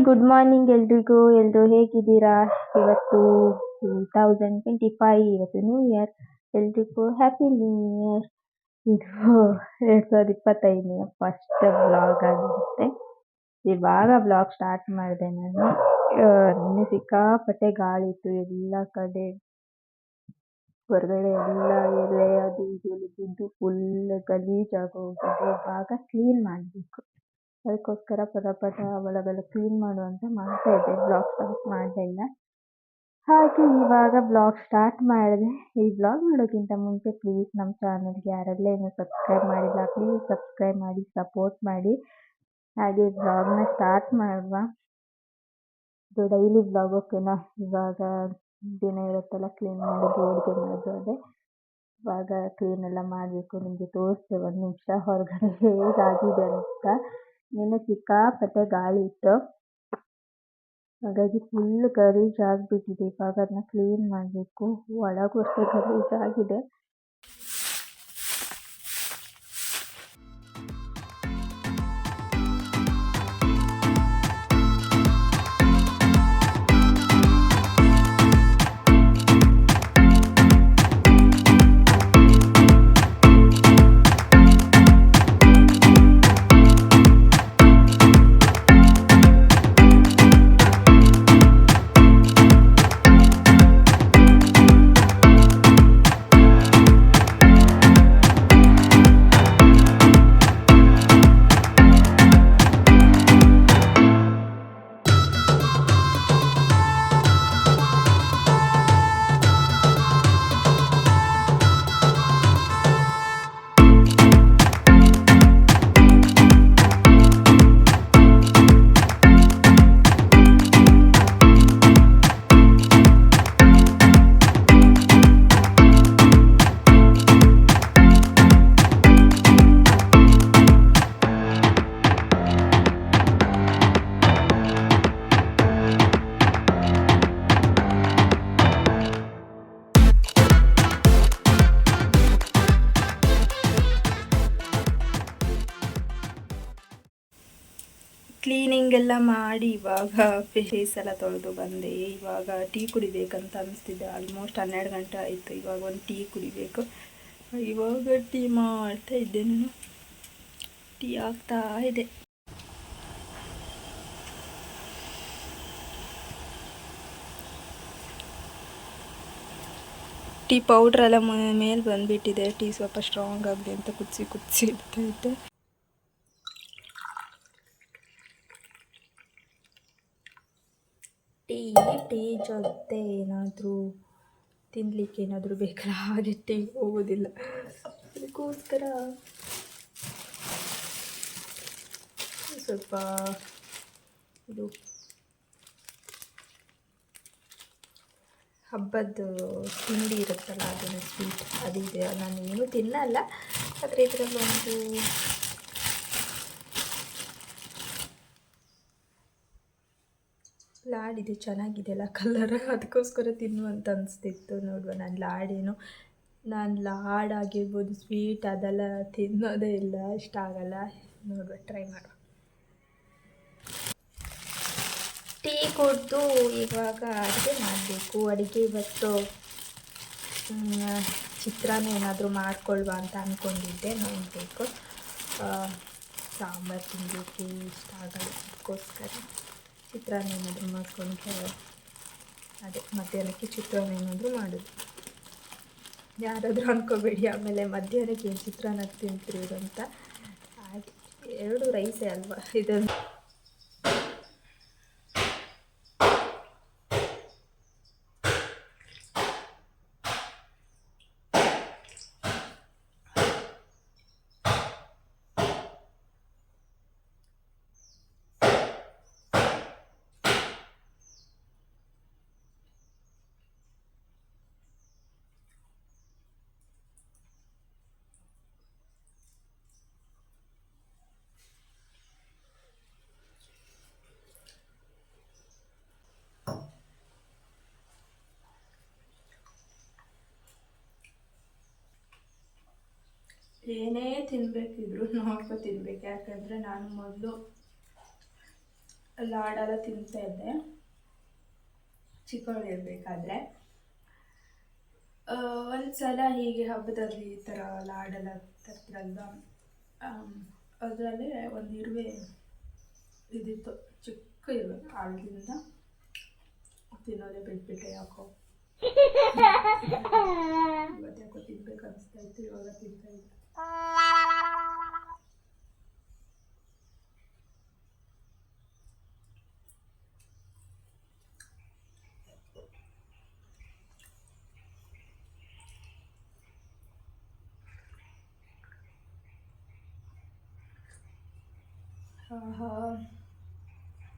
Good morning ಎಲ್ರಿಗೂ. ಎಲ್ಲರೂ ಹೇಗಿದ್ದೀರಾ? ಇವತ್ತು 2025, ಇವತ್ತು ನ್ಯೂ ಇಯರ್. ಎಲ್ರಿಗೂ ಹ್ಯಾಪಿ ನ್ಯೂ ಇಯರ್. ಇದು 2025ನೇ ಫಸ್ಟ್ ವ್ಲಾಗ್ ಆಗಿರುತ್ತೆ. ಇವಾಗ ವ್ಲಾಗ್ ಸ್ಟಾರ್ಟ್ ಮಾಡಿದೆ ನಾನು. ನಿನ್ನೆ ಸಿಕ್ಕಾಪಟ್ಟೆ ಗಾಳಿ ಇತ್ತು, ಎಲ್ಲ ಕಡೆ ಹೊರಗಡೆ ಎಲ್ಲ ಎಲೆ ಅದು ಇದು ಬಿದ್ದು ಫುಲ್ ಗಲೀಜಾಗೋಗಿದೆ. ಇವಾಗ ಕ್ಲೀನ್ ಮಾಡಬೇಕು. ಅದಕ್ಕೋಸ್ಕರ ಪಟ ಒಳಗೆಲ್ಲ ಕ್ಲೀನ್ ಮಾಡುವಂತ ಮಾಡ್ತಾ ಇದ್ದೆ. ಬ್ಲಾಗ್ ಸ್ಟಾರ್ಟ್ ಮಾಡಲೇ ಇಲ್ಲ. ಹಾಗೆ ಇವಾಗ ಬ್ಲಾಗ್ ಸ್ಟಾರ್ಟ್ ಮಾಡಿದೆ. ಈ ಬ್ಲಾಗ್ ಮಾಡೋಕ್ಕಿಂತ ಮುಂಚೆ ಪ್ಲೀಸ್ ನಮ್ಮ ಚಾನಲ್ಗೆ ಯಾರೆಲ್ಲ ಏನೂ ಸಬ್ಸ್ಕ್ರೈಬ್ ಮಾಡಿಲ್ಲ, ಪ್ಲೀಸ್ ಸಬ್ಸ್ಕ್ರೈಬ್ ಮಾಡಿ, ಸಪೋರ್ಟ್ ಮಾಡಿ. ಹಾಗೆ ಬ್ಲಾಗ್ನ ಸ್ಟಾರ್ಟ್ ಮಾಡುವ. ಇದು ಡೈಲಿ ಬ್ಲಾಗ್, ಓಕೆನಾ? ಇವಾಗ ದಿನ ಇರುತ್ತಲ್ಲ, ಕ್ಲೀನ್ ಮಾಡೋದು, ಅಡುಗೆ ಮಾಡೋದು, ಅದೇ ಇವಾಗ ಕ್ಲೀನ್ ಎಲ್ಲ ಮಾಡಬೇಕು. ನಿಮಗೆ ತೋರಿಸ್ತೇವೆ ಒಂದು ನಿಮಿಷ ಹೊರಗಡೆ ಹೇಗಾಗಿದೆ ಅಂತ. ನಿನ್ನೆ ಸಿಕ್ಕಾಪಟ್ಟೆ ಗಾಳಿ ಇತ್ತು, ಹಾಗಾಗಿ ಫುಲ್ ಗಲೀಜಾಗ್ಬಿಟ್ಟಿದೆ. ಇವಾಗ ಅದನ್ನ ಕ್ಲೀನ್ ಮಾಡಬೇಕು. ಒಳಗೂ ಅಷ್ಟೇ ಗಲೀಜಾಗಿದೆ. ಕ್ಲೀನಿಂಗ್ ಎಲ್ಲ ಮಾಡಿ ಇವಾಗ ಫೇಸ್ ಎಲ್ಲ ತೊಳೆದು ಬಂದೆ. ಇವಾಗ ಟೀ ಕುಡಿಬೇಕಂತ ಅನಿಸ್ತಿದೆ. ಆಲ್ಮೋಸ್ಟ್ 12 ಗಂಟೆ ಆಯಿತು. ಇವಾಗ ಒಂದು ಟೀ ಕುಡಿಬೇಕು. ಇವಾಗ ಟೀ ಮಾಡ್ತಾ ಇದ್ದೆ ನಾನು. ಟೀ ಆಗ್ತಾ ಇದೆ. ಟೀ ಪೌಡ್ರೆಲ್ಲ ಮೇಲೆ ಬಂದುಬಿಟ್ಟಿದೆ. ಟೀ ಸ್ವಲ್ಪ ಸ್ಟ್ರಾಂಗ್ ಆಗಿದೆ ಅಂತ ಕುದಿಸಿ ಇಡ್ತಾ ಇದ್ದೆ. ಟೀ ಜೊತೆ ಏನಾದರೂ ತಿನ್ನಲಿಕ್ಕೆ ಏನಾದರೂ ಬೇಕಲ್ಲ, ಹಾಗೆ ಟೀ ಹೋಗೋದಿಲ್ಲ. ಅದಕ್ಕೋಸ್ಕರ ಸ್ವಲ್ಪ ಇದು ಹಬ್ಬದ ತಿಂಡಿ ಇರುತ್ತಲ್ಲ, ಅದನ್ನು ಸ್ವೀಟ್ ಅದಿದೆ. ನಾನು ಏನೂ ತಿನ್ನಲ್ಲ, ಆದರೆ ಇದರಲ್ಲಿ ಒಂದು ಲಾಡಿದೆ, ಚೆನ್ನಾಗಿದೆಯಲ್ಲ ಕಲರ್, ಅದಕ್ಕೋಸ್ಕರ ತಿನ್ನುವಂತ ಅನಿಸ್ತಿತ್ತು. ನೋಡುವ, ನಾನು ಲಾಡಾಗಿರ್ಬೋದು, ಸ್ವೀಟ್ ಅದೆಲ್ಲ ತಿನ್ನೋದೇ ಇಲ್ಲ, ಇಷ್ಟ ಆಗಲ್ಲ. ನೋಡುವ, ಟ್ರೈ ಮಾಡುವ. ಟೀ ಕುಡಿದು ಇವಾಗ ಅಡುಗೆ ಮಾಡಬೇಕು. ಅಡುಗೆ ಇವತ್ತು ಚಿತ್ರಾನ್ನ ಏನಾದರೂ ಮಾಡ್ಕೊಳ್ಳುವ ಅಂತ ಅಂದ್ಕೊಂಡಿದ್ದೆ. ನೋಡಬೇಕು, ಸಾಂಬಾರು ತಿನ್ನಲಿಕ್ಕೆ ಇಷ್ಟ ಆಗಲ್ಲ, ಅದಕ್ಕೋಸ್ಕರ ಚಿತ್ರಾನ್ನ ಏನಾದರೂ ಮಾಡಿಕೊಂಡ್ರೆ, ಅದೇ ಮಧ್ಯಾಹ್ನಕ್ಕೆ ಚಿತ್ರಾನ್ನ ಏನಾದರೂ ಮಾಡೋದು. ಯಾರಾದರೂ ಅಂದ್ಕೋಬೇಡಿ ಆಮೇಲೆ ಮಧ್ಯಾಹ್ನಕ್ಕೆ ಏನು ಚಿತ್ರಾನ್ನ ತಿಂತೀರಿ ಅಂತ. ಹಾಗೆ 2 ರೈಸೇ ಅಲ್ವಾ ಇದನ್ನು. ಏನೇ ತಿನ್ನಬೇಕಿದ್ರು ನೋಡ್ಕೊ ತಿನ್ಬೇಕು. ಯಾಕಂದರೆ ನಾನು ಮೊದಲು ಲಾಡೆಲ್ಲ ತಿಂತಾ ಇದ್ದೆ ಚಿಕ್ಕವಳಿರ್ಬೇಕಾದ್ರೆ. ಒಂದ್ಸಲ ಹೀಗೆ ಹಬ್ಬದಲ್ಲಿ ಈ ಥರ ಲಾಡೆಲ್ಲ ತರ್ತಿರಲ್ವ, ಅದರಲ್ಲಿ ಒಂದು ಇರುವೆ ಇದಿತ್ತು, ಚಿಕ್ಕ ಇರುವೆ. ಅಲ್ಲಿಂದ ತಿನ್ನೋದೇ ಬಿಟ್ಬಿಟ್ಟೆ ಯಾಕೋ. ಇವತ್ತು ಯಾಕೋ ತಿನ್ಬೇಕು ಅನಿಸ್ತಾ ಇತ್ತು, ಇವಾಗ ತಿಂತಾ ಇದ್ದೆ.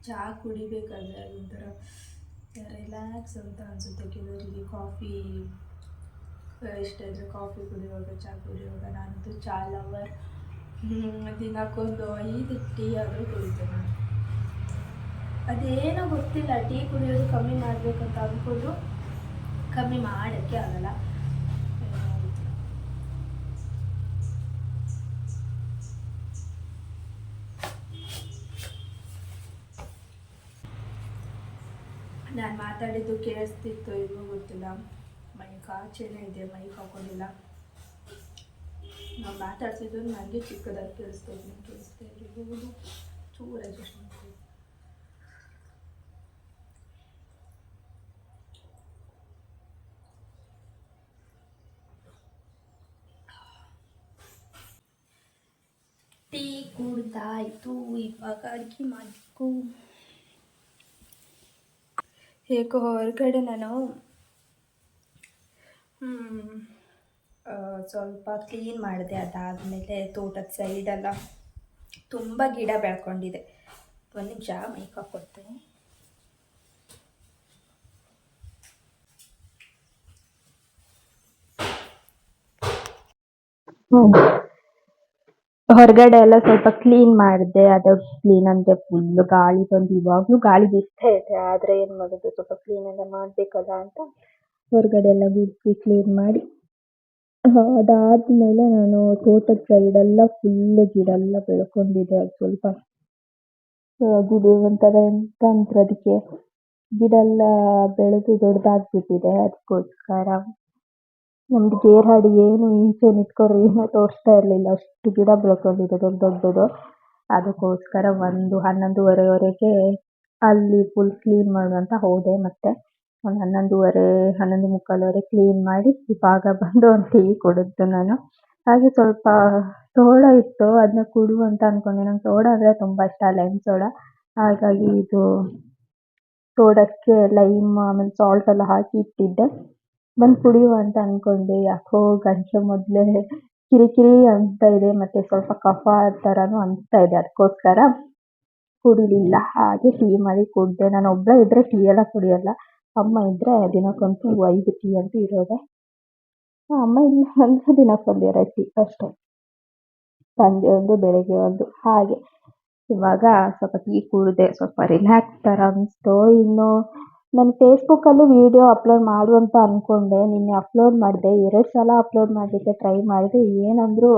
ಚಹಾ ಕುಡಿಬೇಕಾದ್ರೆ ಒಂಥರ ರಿಲ್ಯಾಕ್ಸ್ ಅಂತ ಅನಿಸುತ್ತೆ. ಕೆಲವರಿಗೆ ಕಾಫಿ ಇಷ್ಟ ಇದ್ದರೆ ಕಾಫಿ ಕುಡಿಯುವಾಗ, ಚಹಾ ಕುಡಿಯುವಾಗ. ನಾನಂತೂ ಚಹಾ ಲವರ್. ದಿನಕ್ಕೊಂದು 5 ಟೀ ಆದರೂ ಕುಡಿತೇನೆ ನಾನು. ಅದೇನೋ ಗೊತ್ತಿಲ್ಲ, ಟೀ ಕುಡಿಯೋದು ಕಮ್ಮಿ ಮಾಡಬೇಕಂತ ಅಂದ್ಕೊಂಡು ಕಮ್ಮಿ ಮಾಡೋಕ್ಕೆ ಆಗಲ್ಲ. ನಾನು ಮಾತಾಡಿದ್ದು ಕೇಳಿಸ್ತಿತ್ತು ಇಲ್ಲವೋ ಗೊತ್ತಿಲ್ಲ. ಮೈಕ್ ಆಚೆನೇ ಇದೆ, ಮೈಕ್ ಹಾಕೊಂಡಿಲ್ಲ. ನಾವು ಮಾತಾಡ್ಸಿದ್ದು ನನಗೆ ಚಿಕ್ಕದಾಗಿ ಕೇಳಿಸ್ತಾ ಇರ್ಬೋದು. ಚೂರು ಅಡ್ಜಸ್ಟ್ ಮಾಡ್ತೀವಿ. ಟೀ ಕುಡ್ದಾಯ್ತು, ಇವಾಗ ಅಡುಗೆ ಮಾಡಬೇಕು. ಹೇಗೋ ಹೊರಗಡೆ ನಾನು ಸ್ವಲ್ಪ ಕ್ಲೀನ್ ಮಾಡಿದೆ. ಅದಾದಮೇಲೆ ತೋಟದ ಸೈಡೆಲ್ಲ ತುಂಬ ಗಿಡ ಬೆಳ್ಕೊಂಡಿದೆ. ಒಂದು ನಿಮಿಷ ಮೈಕ್ ಹಾಕ್ಕೊಡ್ತೀನಿ. ಹೊರಗಡೆ ಎಲ್ಲ ಸ್ವಲ್ಪ ಕ್ಲೀನ್ ಮಾಡಿದೆ. ಅದು ಕ್ಲೀನ್ ಅಂದರೆ ಫುಲ್ಲು ಗಾಳಿ ಬಂದು ಇವಾಗಲೂ ಗಾಳಿ ಬೀಸ್ತಾ ಇದೆ. ಆದರೆ ಏನು ಮಾಡೋದು, ಸ್ವಲ್ಪ ಕ್ಲೀನ್ ಎಲ್ಲ ಮಾಡಬೇಕಲ್ಲ ಅಂತ ಹೊರಗಡೆ ಎಲ್ಲ ಗುಡಿಸಿ ಕ್ಲೀನ್ ಮಾಡಿ, ಅದಾದಮೇಲೆ ನಾನು ತೋಟದ ಸೈಡೆಲ್ಲ ಫುಲ್ಲು ಗಿಡ ಎಲ್ಲ ಬೆಳ್ಕೊಂಡಿದೆ. ಅದು ಸ್ವಲ್ಪ ಗುಡಿ ಒಂಥರ ಎಂತ ಅಂತಾರೆ ಅದಕ್ಕೆ, ಗಿಡ ಎಲ್ಲ ಬೆಳೆದು ದೊಡ್ಡದಾಗ್ಬಿಟ್ಟಿದೆ. ಅದಕ್ಕೋಸ್ಕರ ನಮ್ದು ಗೇರ್ಹಾಡಿ ಏನು ಈಚೆ ನಿಂತ್ಕೊಂಡ್ರೆ ಏನೂ ತೋರಿಸ್ತಾ ಇರಲಿಲ್ಲ, ಅಷ್ಟು ಗಿಡ ಬೆಳ್ಕೊಂಡಿದೆ ದೊಡ್ಡ ದೊಡ್ಡದು. ಅದಕ್ಕೋಸ್ಕರ 11:30ವರೆಗೆ ಅಲ್ಲಿ ಫುಲ್ ಕ್ಲೀನ್ ಮಾಡುವಂತ ಹೋದೆ. ಮತ್ತೆ ಒಂದು 11:30 ಕ್ಲೀನ್ ಮಾಡಿ ಇವಾಗ ಬಂದು ಒಂದು ಟೀ ಕುಡಿದ್ದು ನಾನು. ಹಾಗೆ ಸ್ವಲ್ಪ ಸೋಡಾ ಇತ್ತು, ಅದನ್ನ ಕುಡಿಯುವಂತ ಅಂದ್ಕೊಂಡೆ. ನಂಗೆ ಸೋಡಾ ಅಂದರೆ ತುಂಬ ಇಷ್ಟ, ಲೈಮ್ ಸೋಡಾ. ಹಾಗಾಗಿ ಇದು ಸೋಡಾಕ್ಕೆ ಲೈಮ್ ಆಮೇಲೆ ಸಾಲ್ಟ್ ಎಲ್ಲ ಹಾಕಿ ಇಟ್ಟಿದ್ದೆ. ಬಂದು ಕುಡಿಯುವ ಅಂತ ಅಂದ್ಕೊಂಡೆ. ಯಾಕೋ ಗಂಟಲು ಮೊದಲೇ ಕಿರಿಕಿರಿ ಅಂತ ಇದೆ, ಮತ್ತು ಸ್ವಲ್ಪ ಕಫ ಥರನೂ ಅನಿಸ್ತಾ ಇದೆ. ಅದಕ್ಕೋಸ್ಕರ ಕುಡಿಲಿಲ್ಲ. ಹಾಗೆ ಟೀ ಮಾಡಿ ಕುಡಿದೆ. ನಾನು ಒಬ್ಬಳೇ ಇದ್ದರೆ ಟೀ ಎಲ್ಲ ಕುಡಿಯಲ್ಲ. ಅಮ್ಮ ಇದ್ದರೆ ದಿನಕ್ಕಂತೂ 5 ಟೀ ಅಂತೂ ಇರೋದೆ. ಅಮ್ಮ ಇಲ್ಲ ಅಂದರೆ ದಿನಕ್ಕೊಂದು 2 ಟೀ ಅಷ್ಟೇ. ಸಂಜೆ ಒಂದು, ಬೆಳಗ್ಗೆ ಒಂದು. ಹಾಗೆ ಇವಾಗ ಸ್ವಲ್ಪ ಟೀ ಕುಡಿದೆ, ಸ್ವಲ್ಪ ರಿಲ್ಯಾಕ್ಸ್ ಥರ ಅನಿಸ್ತು. ಇನ್ನು ನಾನು ಫೇಸ್ಬುಕ್ಕಲ್ಲೂ ವೀಡಿಯೋ ಅಪ್ಲೋಡ್ ಮಾಡು ಅಂತ ಅಂದ್ಕೊಂಡೆ. ನಿನ್ನೆ ಅಪ್ಲೋಡ್ ಮಾಡಿದೆ. 2 ಸಲ ಅಪ್ಲೋಡ್ ಮಾಡಲಿಕ್ಕೆ ಟ್ರೈ ಮಾಡಿದೆ. ಏನಂದರೂ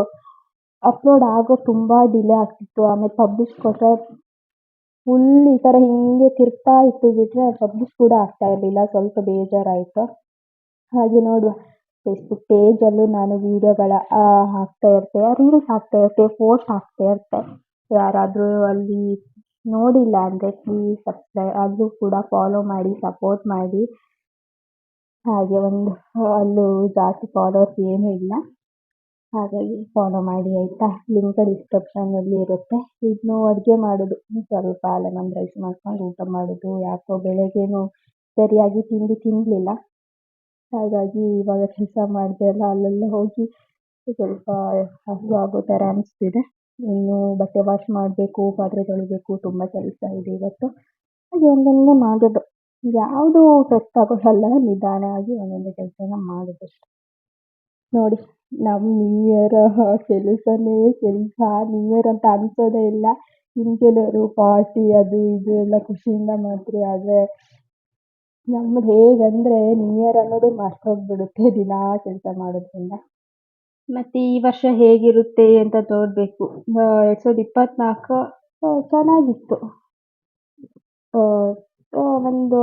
ಅಪ್ಲೋಡ್ ಆಗೋದು ತುಂಬ ಡಿಲೇ ಆಗ್ತಿತ್ತು. ಆಮೇಲೆ ಪಬ್ಲಿಷ್ ಕೊಟ್ಟರೆ ಫುಲ್ ಈ ಥರ ಹಿಂಗೆ ತಿರುಗ್ತಾ ಇತ್ತು, ಬಿಟ್ಟರೆ ಪಬ್ಲಿಷ್ ಕೂಡ ಆಗ್ತಾ ಇರಲಿಲ್ಲ. ಸ್ವಲ್ಪ ಬೇಜಾರಾಯಿತು. ಹಾಗೆ ನೋಡುವ, ಫೇಸ್ಬುಕ್ ಪೇಜಲ್ಲೂ ನಾನು ವೀಡಿಯೋಗಳ ಹಾಕ್ತಾ ಇರ್ತೆ, ರೀಲ್ಸ್ ಹಾಕ್ತಾ ಇರ್ತೆ, ಪೋಸ್ಟ್ ಹಾಕ್ತಾ ಇರ್ತೆ. ಯಾರಾದರೂ ಅಲ್ಲಿ ನೋಡಿಲ್ಲ ಅಂದರೆ ಪ್ಲೀಸ್ ಅಲ್ಲೂ ಕೂಡ ಫಾಲೋ ಮಾಡಿ, ಸಪೋರ್ಟ್ ಮಾಡಿ. ಹಾಗೆ ಒಂದು ಅಲ್ಲೂ ಜಾಸ್ತಿ ಫಾಲೋವರ್ಸ್ ಏನೂ ಇಲ್ಲ, ಹಾಗಾಗಿ ಫಾಲೋ ಮಾಡಿ ಆಯಿತಾ. ಲಿಂಕ್ ಡಿಸ್ಕ್ರಿಪ್ಷನಲ್ಲಿ ಇರುತ್ತೆ. ಇನ್ನು ಅಡುಗೆ ಮಾಡೋದು, ಸ್ವಲ್ಪ ಲೆಮನ್ ರೈಸ್ ಮಾಡ್ಕೊಂಡು ಊಟ ಮಾಡೋದು. ಯಾಕೋ ಬೆಳಗ್ಗೆನೂ ಸರಿಯಾಗಿ ತಿಂಡಿ ತಿನ್ನಲಿಲ್ಲ, ಹಾಗಾಗಿ ಇವಾಗ ಕೆಲಸ ಮಾಡಿದೆ ಅಲ್ಲ, ಅಲ್ಲೆಲ್ಲ ಹೋಗಿ ಸ್ವಲ್ಪ ಹಸಿವು ಆಗೋ ಥರ ಅನಿಸ್ತಿದೆ. ಇನ್ನು ಬಟ್ಟೆ ವಾಶ್ ಮಾಡಬೇಕು, ಪಾತ್ರೆ ತೊಳಿಬೇಕು, ತುಂಬ ಕೆಲಸ ಇದೆ ಇವತ್ತು. ಹಾಗೆ ಒಂದೊಂದೇ ಮಾಡೋದು, ಯಾವುದೂ ಸ್ಟ್ರೆಸ್ ತಗೊಳ್ಳಲ್ಲ, ನಿಧಾನವಾಗಿ ಒಂದೊಂದೇ ಕೆಲಸನ ಮಾಡೋದಷ್ಟೆ. ನೋಡಿ, ನಮ್ಮ ನ್ಯೂ ಇಯರ್ ಕೆಲಸನೇ ಕೆಲಸ. ನ್ಯೂ ಇಯರ್ ಅಂತ ಅನಿಸೋದೇ ಇಲ್ಲ. ಇನ್ನು ಕೆಲವರು ಪಾರ್ಟಿ ಅದು ಇದು ಎಲ್ಲ ಖುಷಿಯಿಂದ ಮಾಡ್ತಾರೆ. ಆದರೆ ನಮ್ಮದು ಹೇಗಂದರೆ ನ್ಯೂ ಇಯರ್ ಅನ್ನೋದೇ ಮರ್ತೋಗ್ಬಿಡುತ್ತೆ ದಿನಾ ಕೆಲಸ ಮಾಡೋದ್ರಿಂದ. ಮತ್ತು ಈ ವರ್ಷ ಹೇಗಿರುತ್ತೆ ಅಂತ ನೋಡಬೇಕು. 2024 ಚೆನ್ನಾಗಿತ್ತು. ಒಂದು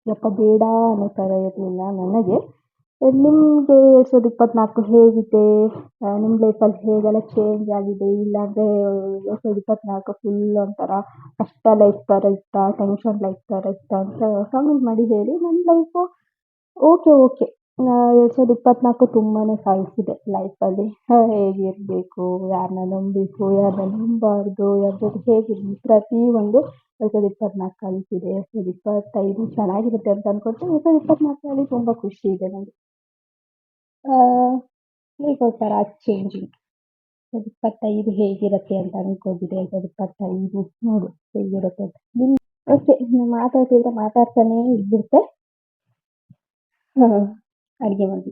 ಯಪ್ಪ ಬೇಡ ಅನ್ನೋ ಥರ ಇರಲಿಲ್ಲ ನನಗೆ. ನಿಮಗೆ 2024 ಹೇಗಿದೆ? ನಿಮ್ಮ ಲೈಫಲ್ಲಿ ಹೇಗೆಲ್ಲ ಚೇಂಜ್ ಆಗಿದೆ? ಇಲ್ಲಾಂದರೆ 2024 ಫುಲ್ ಒಂಥರ ಕಷ್ಟ ಲೈಫ್ ಥರ ಇತ್ತಾ? ಟೆನ್ಷನ್ ಲೈಫ್ ಥರ ಇತ್ತಾ ಅಂತ ಕಮೆಂಟ್ ಮಾಡಿ ಹೇಳಿ. ನನ್ನ ಲೈಫು ಓಕೆ. 2024 ತುಂಬಾನೇ ಕಲಿಸಿದೆ ಲೈಫಲ್ಲಿ. ಹೇಗಿರಬೇಕು, ಯಾರನ್ನ ನಂಬಬೇಕು, ಯಾರನ್ನ ನಂಬಬಾರ್ದು, ಯಾರ ಜೊತೆ ಹೇಗಿರಬೇಕು ಪ್ರತಿಯೊಂದು 2024 ಕಲಿಸಿದೆ. 2025 ಚೆನ್ನಾಗಿರುತ್ತೆ ಅಂತ ಅನ್ಕೊಳ್ತೀನಿ. 2024ರಲ್ಲಿ ತುಂಬ ಖುಷಿ ಇದೆ ನನಗೆ. ಲೈಕ್ ಒಂಥರ ಚೇಂಜಿಂಗ್. 2025 ಹೇಗಿರುತ್ತೆ ಅಂತ ಅನ್ಕೊಂಡಿದ್ದೆ. 2025 ನೋಡು ಹೇಗಿರುತ್ತೆ ಅಂತ. ಓಕೆ, ಮಾತಾಡ್ತಿದ್ರೆ ಮಾತಾಡ್ತಾನೇ ಇದ್ಬಿಡುತ್ತೆ. ಅಡುಗೆ ಮಾಡಿ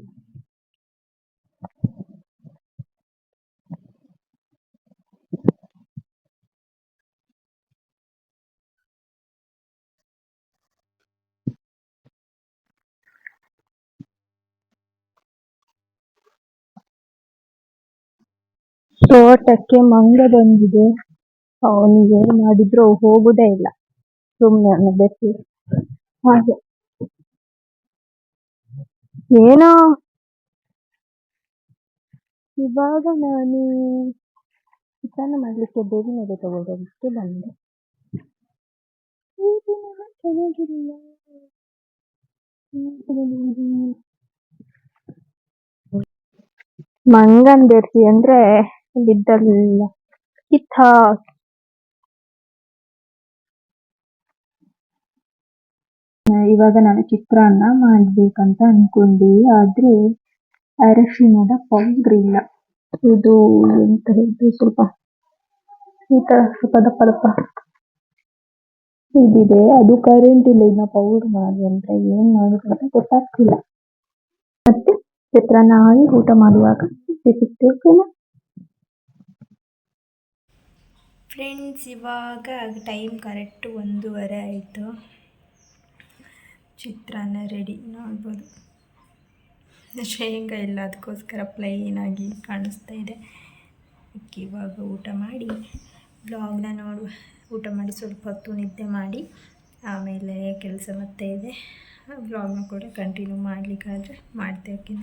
ತೋಟಕ್ಕೆ ಮಂಗ ಬಂದಿದೆ. ಅವನಿಗೆ ಏನು ಮಾಡಿದ್ರು ಹೋಗುದೇ ಇಲ್ಲ. ಸುಮ್ಮನೆ ಬೆಚ್ಚಿ ಹಾಗೆ ಏನೋ. ಇವಾಗ ನಾನು ಚಿತ್ರಾನ್ನ ಮಾಡಲಿಕ್ಕೆ ಬೇವಿನ ಎಲೆ ತಗೊಳ್ಳೋದಕ್ಕೆ ಬಂದೆ. ಚೆನ್ನಾಗಿರಲಿಲ್ಲ. ಮಂಗನ್ ಬೆರ್ಸಿ ಅಂದ್ರೆ ಇದ್ದಲ್ಲ ಕಿತ್ತ. ಇವಾಗ ನಾನು ಚಿತ್ರಾನ್ನ ಮಾಡ್ಬೇಕಂತ ಅನ್ಕೊಂಡೆ, ಆದ್ರೆ ಅರಶಿಣದ ಪೌಡ್ರ್ ಇಲ್ಲ. ಇದು ಎಂತ ಹೇಳಿದ್ರೆ ಸ್ವಲ್ಪ ಈ ತರ ಸ್ವಲ್ಪ ದಪ್ಪ ಇದಿದೆ. ಅದು ಕರೆಂಟ್ ಇಲ್ಲ. ಇನ್ನ ಪೌಡ್ರ್ ಮಾಡಿ ಅಂದ್ರೆ ಏನ್ ಮಾಡುದು ಅಂತ ಗೊತ್ತಾಗ್ತಿಲ್ಲ. ಮತ್ತೆ ಚಿತ್ರಾನ್ನ ಆಗಿ ಊಟ ಮಾಡುವಾಗ ಸಿಗ್ತೇನೆ. ಫ್ರೆಂಡ್ಸ್, ಇವಾಗ ಟೈಮ್ ಕರೆಕ್ಟ್ 1:30 ಆಯಿತು. ಚಿತ್ರಾನ್ನ ರೆಡಿ ನೋಡ್ಬೋದು. ಶೇಂಗಾ ಇಲ್ಲ, ಅದಕ್ಕೋಸ್ಕರ ಪ್ಲೈನಾಗಿ ಕಾಣಿಸ್ತಾ ಇದೆ. ಇವಾಗ ಊಟ ಮಾಡಿ ಬ್ಲಾಗ್ನ ಊಟ ಮಾಡಿ ಸ್ವಲ್ಪ ಹೊತ್ತು ನಿದ್ದೆ ಮಾಡಿ ಆಮೇಲೆ ಕೆಲಸ ಮತ್ತೆ ಇದೆ. ಬ್ಲಾಗ್ನ ಕೂಡ ಕಂಟಿನ್ಯೂ ಮಾಡಲಿಕ್ಕಾದರೆ ಮಾಡ್ತೇವೆ.